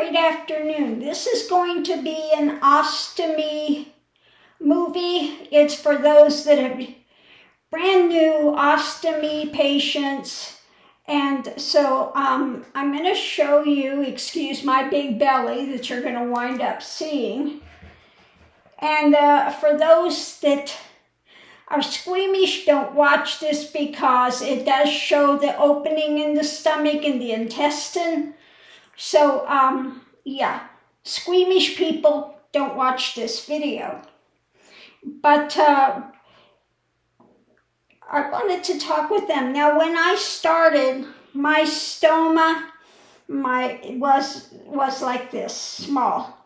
Great afternoon. This is going to be an ostomy movie. It's for those that have brand new ostomy patients. And so I'm going to show you, excuse my big belly, that you're going to wind up seeing. And for those that are squeamish, don't watch this because it does show the opening in the stomach and the intestine. So, yeah, squeamish people, don't watch this video. But I wanted to talk with them. Now, when I started, my stoma was like this, small.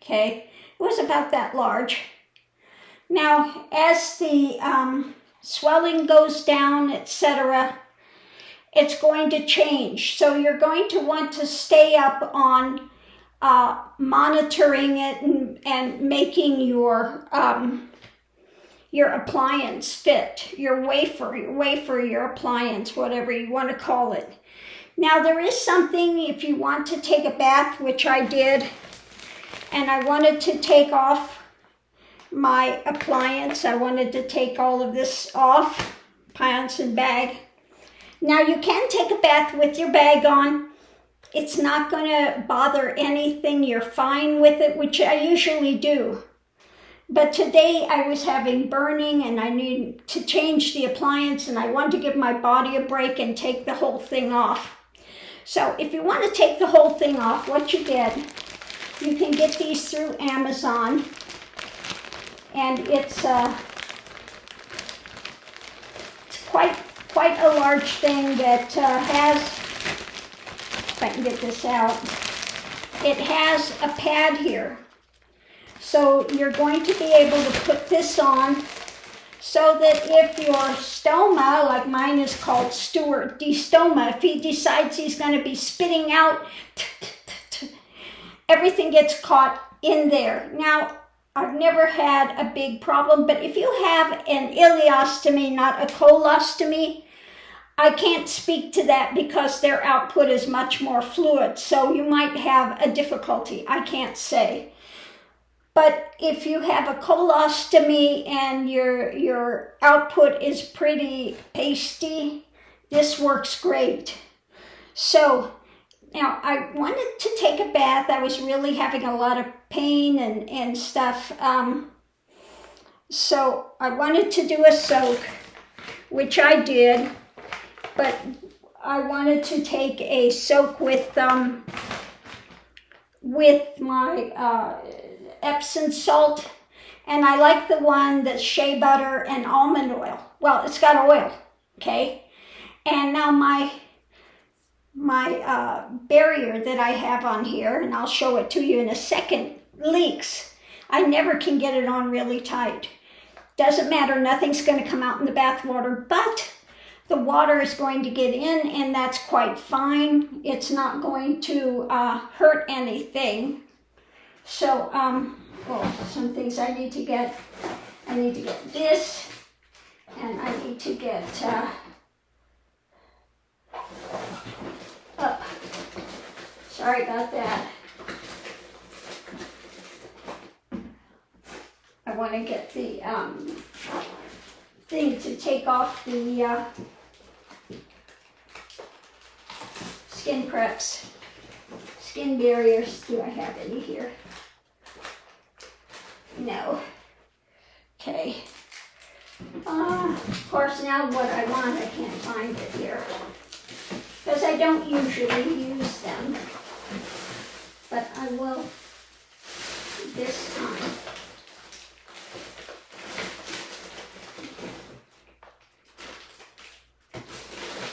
Okay, it was about that large. Now, as the swelling goes down, etc., it's going to change. So you're going to want to stay up on monitoring it and making your appliance fit, your wafer, your appliance, whatever you want to call it. Now, there is something, if you want to take a bath, which I did, and I wanted to take off my appliance. I wanted to take all of this off, appliance and bag. Now, you can take a bath with your bag on. It's not going to bother anything. You're fine with it, which I usually do. But today I was having burning and I needed to change the appliance and I wanted to give my body a break and take the whole thing off. So if you want to take the whole thing off, what you get, you can get these through Amazon. And it's quite a large thing that has, if I can get this out, it has a pad here. So you're going to be able to put this on so that if your stoma, like mine is called Stuart D. Stoma, if he decides he's going to be spitting out, everything gets caught in there. Now, I've never had a big problem, but if you have an ileostomy, not a colostomy, I can't speak to that because their output is much more fluid, so you might have a difficulty. I can't say. But if you have a colostomy and your output is pretty pasty, this works great. So now I wanted to take a bath. I was really having a lot of pain and stuff. So I wanted to do a soak, which I did. But I wanted to take a soak with my Epsom salt, and I like the one that's shea butter and almond oil. Well, it's got oil, okay? And now my barrier that I have on here, and I'll show it to you in a second, leaks. I never can get it on really tight. Doesn't matter, nothing's going to come out in the bath water, but the water is going to get in, and that's quite fine. It's not going to hurt anything. So, well, some things I need to get. I need to get this, and I need to get up. Sorry about that. I want to get the thing to take off the skin preps, skin barriers. Do I have any here? No. Okay. Of course, now what I want, I can't find it here because I don't usually use them, but I will this time.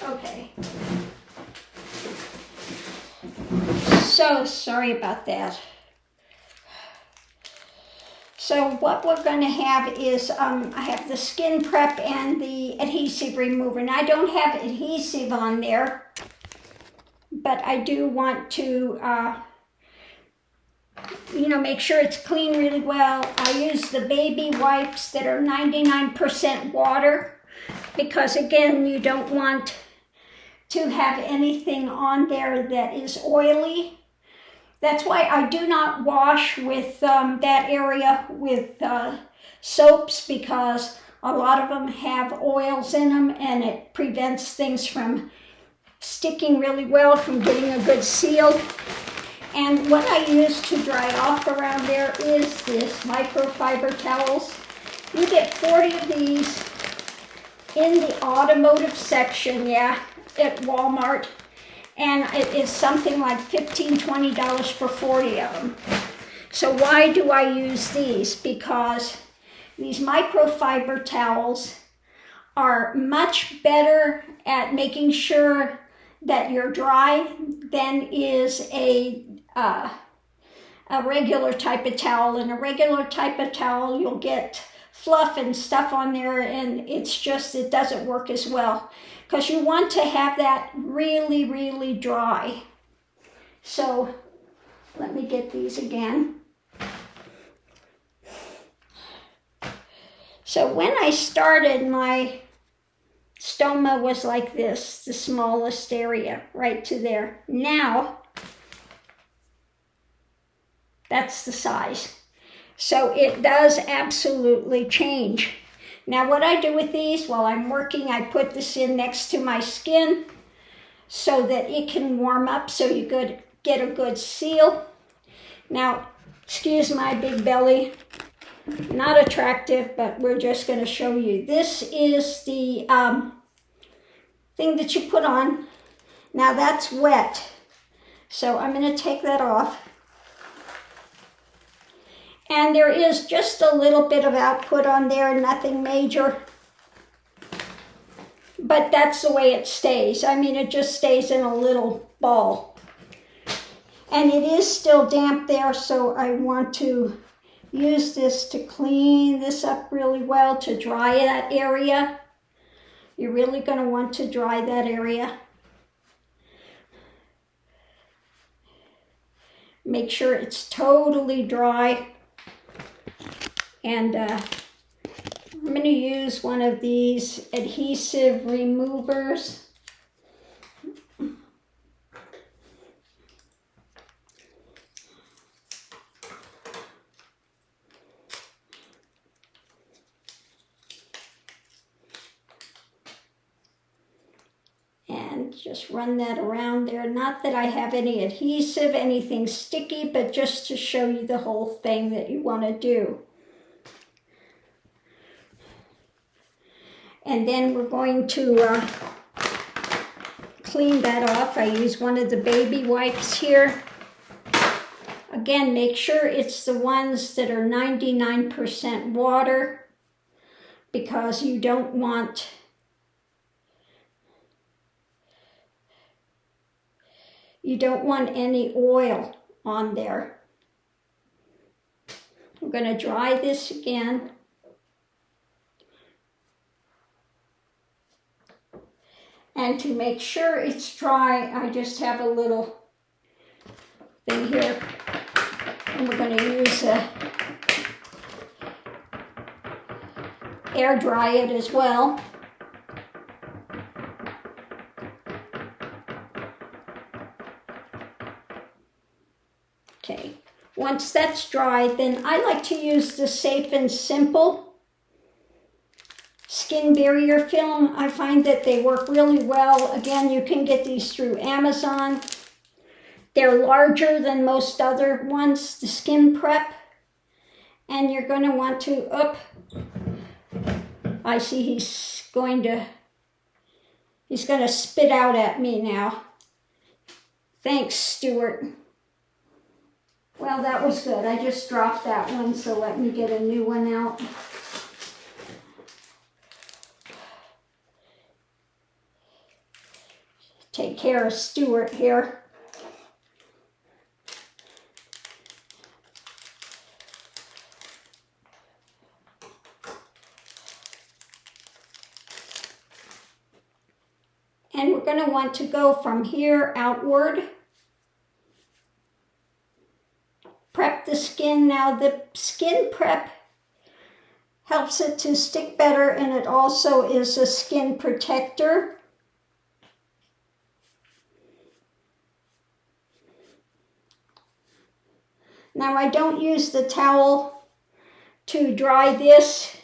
Okay. So sorry about that. So what we're going to have is, I have the skin prep and the adhesive remover. And I don't have adhesive on there, but I do want to, make sure it's clean really well. I use the baby wipes that are 99% water because, again, you don't want to have anything on there that is oily. That's why I do not wash with that area with soaps, because a lot of them have oils in them and it prevents things from sticking really well, from getting a good seal. And what I use to dry off around there is this microfiber towels. You get 40 of these in the automotive section, yeah, at Walmart. And it is something like $15, $20 for 40 of them. So why do I use these? Because these microfiber towels are much better at making sure that you're dry than is a regular type of towel. In a regular type of towel, you'll get fluff and stuff on there, and it's just, it doesn't work as well, because you want to have that really, really dry. So let me get these again. So when I started, my stoma was like this, the smallest area, right to there. Now, that's the size. So it does absolutely change. Now what I do with these while I'm working, I put this in next to my skin so that it can warm up, so you could get a good seal. Now, excuse my big belly, not attractive, but we're just going to show you. This is the thing that you put on. Now that's wet, so I'm going to take that off. And there is just a little bit of output on there, nothing major. But that's the way it stays. I mean, it just stays in a little ball. And it is still damp there, so I want to use this to clean this up really well, to dry that area. You're really going to want to dry that area. Make sure it's totally dry. And I'm going to use one of these adhesive removers. And just run that around there. Not that I have any adhesive, anything sticky, but just to show you the whole thing that you want to do. And then we're going to clean that off. I use one of the baby wipes here. Again, make sure it's the ones that are 99% water, because you don't want any oil on there. I'm going to dry this again. And to make sure it's dry, I just have a little thing here. And we're going to use air dry it as well. Okay, once that's dry, then I like to use the Safe and Simple skin barrier film. I find that they work really well. Again, you can get these through Amazon. They're larger than most other ones, the Skin Prep. And you're going to want to, I see he's going to spit out at me now. Thanks, Stuart. Well, that was good. I just dropped that one, so let me get a new one out. Take care of Stuart here. And we're going to want to go from here outward. Prep the skin. Now the skin prep helps it to stick better, and it also is a skin protector. Now I don't use the towel to dry this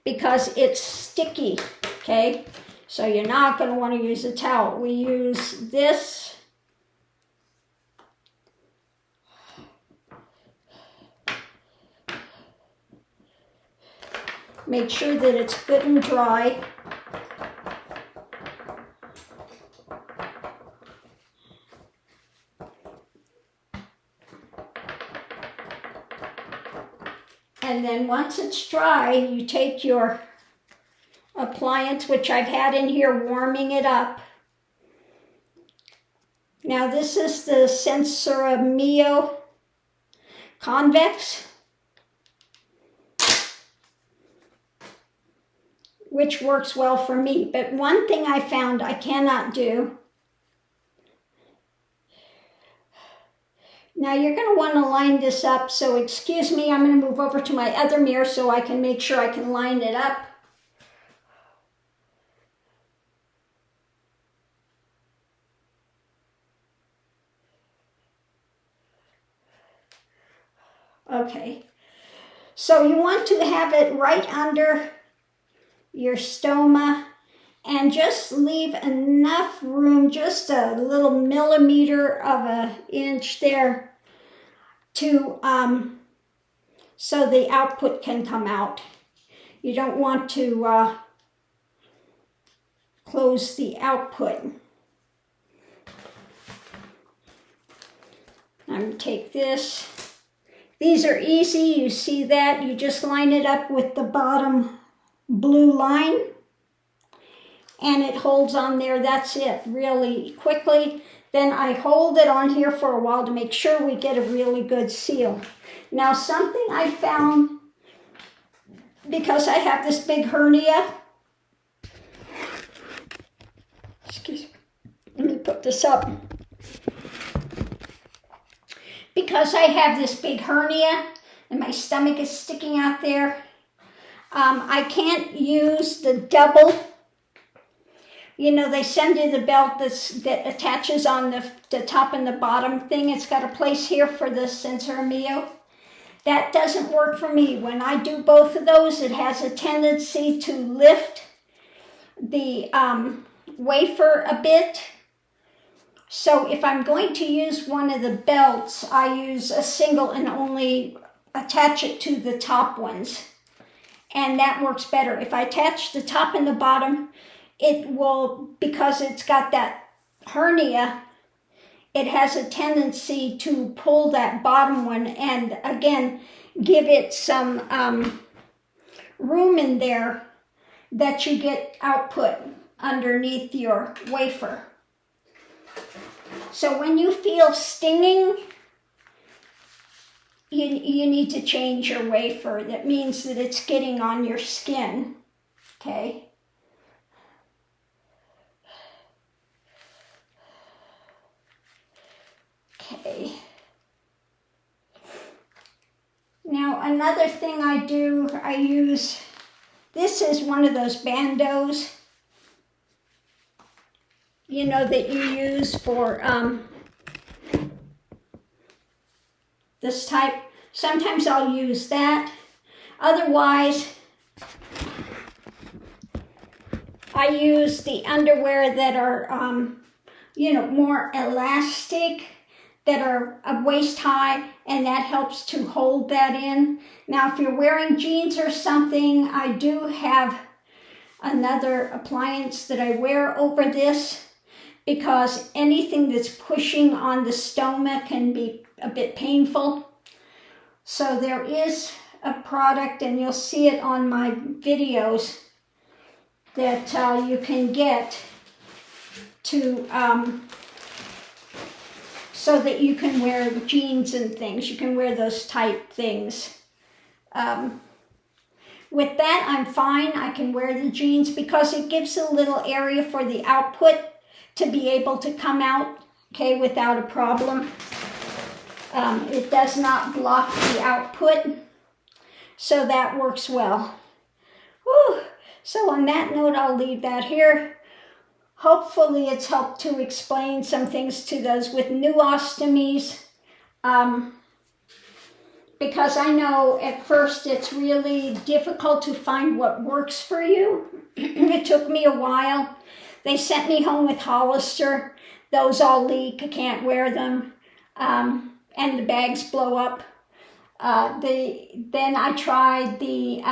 because it's sticky, okay? So you're not going to want to use a towel. We use this. Make sure that it's good and dry. And then once it's dry, you take your appliance, which I've had in here, warming it up. Now this is the Sensora Mio Convex, which works well for me. But one thing I found I cannot do. Now you're going to want to line this up, so excuse me, I'm going to move over to my other mirror so I can make sure I can line it up. Okay, so you want to have it right under your stoma and just leave enough room, just a little millimeter of an inch there to so the output can come out. You don't want to close the output. I'm going to take this. These are easy, you see that? You just line it up with the bottom blue line and it holds on there. That's it, really quickly. Then I hold it on here for a while to make sure we get a really good seal. Now something I found, because I have this big hernia, excuse me, let me put this up. Because I have this big hernia and my stomach is sticking out there, I can't use the double. You know, they send you the belt that attaches on the top and the bottom thing. It's got a place here for the Sensora Mio. That doesn't work for me. When I do both of those, it has a tendency to lift the wafer a bit. So if I'm going to use one of the belts, I use a single and only attach it to the top ones. And that works better. If I attach the top and the bottom, it will, because it's got that hernia, it has a tendency to pull that bottom one and again, give it some room in there that you get output underneath your wafer. So when you feel stinging, you need to change your wafer. That means that it's getting on your skin, okay? Okay. Now another thing I do, I use, this is one of those bandos, you know, that you use for this type. Sometimes I'll use that. Otherwise, I use the underwear that are, you know, more elastic, that are waist high, and that helps to hold that in. Now, if you're wearing jeans or something, I do have another appliance that I wear over this, because anything that's pushing on the stoma can be a bit painful. So there is a product, and you'll see it on my videos, that you can get to, so that you can wear jeans and things. You can wear those tight things. With that, I'm fine. I can wear the jeans because it gives a little area for the output to be able to come out, okay, without a problem. It does not block the output, so that works well. Whew. So on that note, I'll leave that here. Hopefully it's helped to explain some things to those with new ostomies. because I know at first it's really difficult to find what works for you. It took me a while. They sent me home with Hollister. Those all leak. I can't wear them. And the bags blow up. Then I tried the,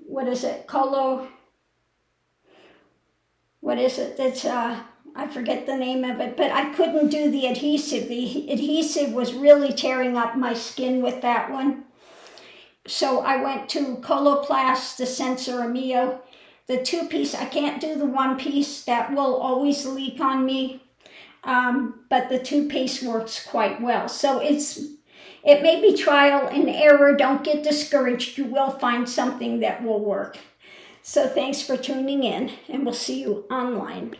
what is it? What is it? It's, I forget the name of it, but I couldn't do the adhesive. The adhesive was really tearing up my skin with that one. So I went to Coloplast, the Sensoromio, the 2-piece. I can't do the 1-piece. That will always leak on me. But the 2-piece works quite well. So it may be trial and error. Don't get discouraged. You will find something that will work. So thanks for tuning in, and we'll see you online.